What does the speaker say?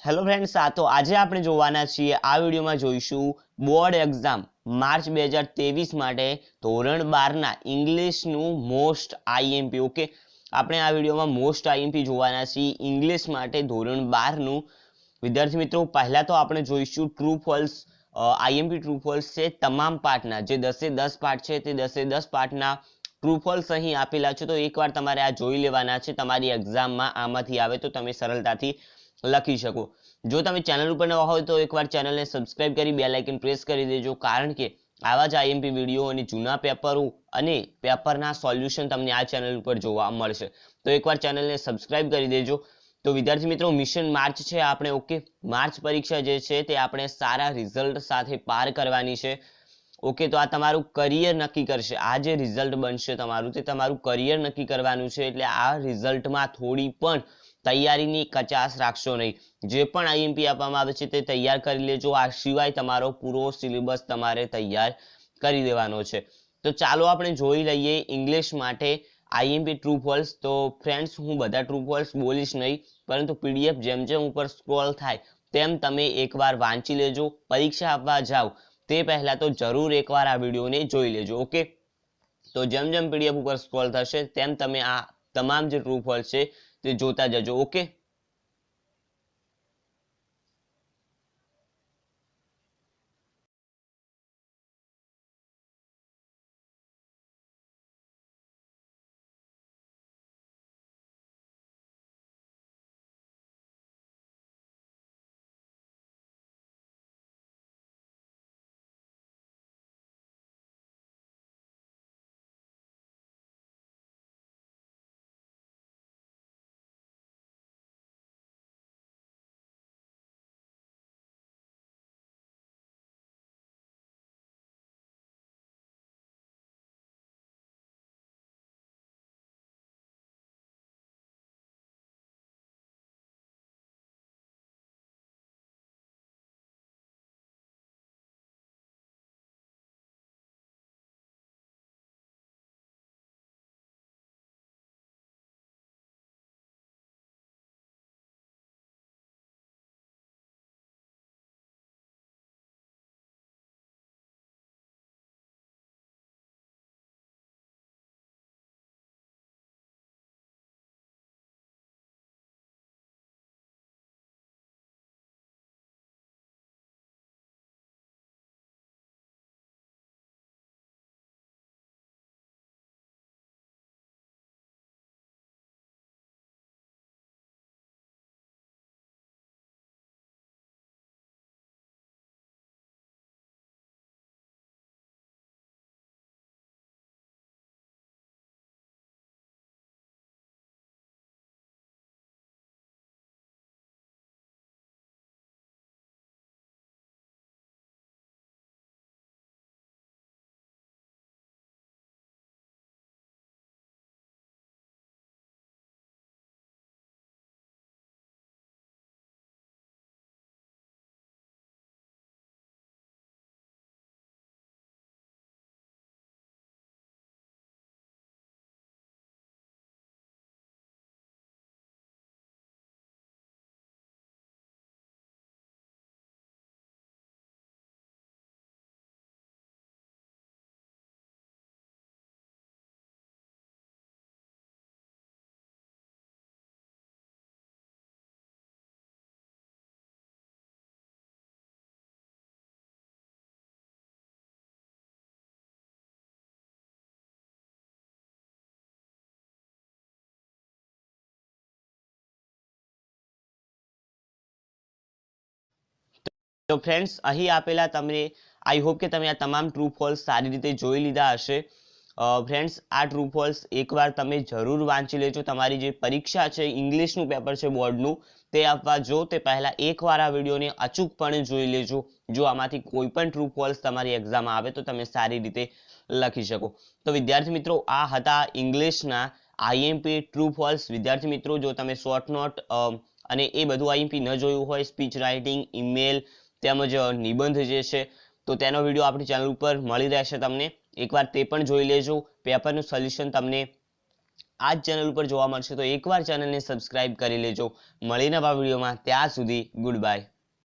Hello friends, તો આજે આપણે જોવાના છીએ આ વિડીયોમાં જોઈશું બોર્ડ એક્ઝામ માર્ચ 2023 માટે ધોરણ 12 ના ઇંગ્લિશનું મોસ્ટ આઈએમપી. ઓકે, આપણે આ વિડીયોમાં મોસ્ટ આઈએમપી જોવાના છીએ ઇંગ્લિશ માટે ધોરણ 12 નું. વિદ્યાર્થી મિત્રો, પહેલા તો આપણે જોઈશું true false. IMP true false છે તમામ પાર્ટના, જે 10 પાર્ટ છે તે 10 પાર્ટના ટ્રુ ફોલ્સ અહીં આપેલા છે. તો એકવાર તમારે આ જોઈ લેવાના છે, તમારી એક્ઝામમાં આમાંથી આવે તો તમે સરળતાથી લખી શકો. જો તમે ચેનલ ઉપર નવા હોય તો એકવાર ચેનલને સબસ્ક્રાઇબ કરી બેલ આઇકન પ્રેસ કરી દેજો, કારણ કે આવા જ આઈએમપી વિડીયો અને જૂના પેપરો અને પેપરના સોલ્યુશન તમને આ ચેનલ ઉપર જોવા મળશે. તો એકવાર ચેનલને સબસ્ક્રાઇબ કરી દેજો. તો વિદ્યાર્થી મિત્રો, મિશન માર્ચ છે આપણે. ઓકે, માર્ચ પરીક્ષા જે છે તે આપણે સારા રિઝલ્ટ સાથે પાર કરવાની છે. ઓકે, તો આ તમારું કરિયર નક્કી કરશે. આ જે રિઝલ્ટ બનશે તમારું, તે તમારું કરિયર નક્કી કરવાનું છે. એટલે આ રિઝલ્ટમાં થોડી પણ તૈયારીની કચાશ રાખશો નહીં. જે પણ આઈએમપી આપવામાં આવે છે તે તૈયાર કરી લેજો. આ સિવાય તમારો પૂરો સિલેબસ તમારે તૈયાર કરી દેવાનો છે. તો ચાલો આપણે જોઈ લઈએ ઇંગ્લિશ માટે આઈએમપી ટ્રુ ફોલ્સ. તો ફ્રેન્ડ્સ, હું બધા ટ્રુ ફોલ્સ બોલીશ નહીં, પરંતુ પીડીએફ જેમ જેમ ઉપર સ્ક્રોલ થાય તેમ તમે એકવાર વાંચી લેજો. પરીક્ષા આપવા જાઓ તે પહેલા તો જરૂર એકવાર આ વિડીયોને જોઈ લેજો. ઓકે, તો જેમ જેમ પીડીએફ ઉપર સ્ક્રોલ થશે તેમ તમે આ તમામ જે ટ્રુ ફોલ્સ છે તે જોતા જજો. ઓકે, તો ફ્રેન્ડ્સ, અહીં આપેલા તમને આઈ હોપ કે તમે આ તમામ ટ્રુ ફોલ્સ સારી રીતે જોઈ લીધા હશે. ફ્રેન્ડ્સ, આ ટ્રુ ફોલ્સ એકવાર તમે જરૂર વાંચી લેજો. તમારી જે પરીક્ષા છે, ઇંગ્લિશનું પેપર છે બોર્ડનું, તે આપવા જો તે પહેલા એકવાર આ વિડીયોને અચૂકપણે જોઈ લેજો. જો આમાંથી કોઈ પણ ટ્રુ ફોલ્સ તમારી એક્ઝામમાં આવે તો તમે સારી રીતે લખી શકો. તો વિદ્યાર્થી મિત્રો, આ હતા ઇંગ્લિશના આઈએમપી ટ્રુ ફોલ્સ. વિદ્યાર્થી મિત્રો, જો તમે શોર્ટ નોટ અને એ બધું આઈએમપી ન જોયું હોય, સ્પીચ રાઇટિંગ, ઈમેલ તેમજ નિબંધ જે છે, તો તેનો વિડીયો આપણી ચેનલ ઉપર મળી રહેશે તમને. એકવાર તે પણ જોઈ લેજો. પેપરનું સોલ્યુશન તમને આ જ ચેનલ ઉપર જોવા મળશે તો એકવાર ચેનલને સબસ્ક્રાઇબ કરી લેજો. મળીને નવા વિડીયોમાં, ત્યાં સુધી ગુડ બાય.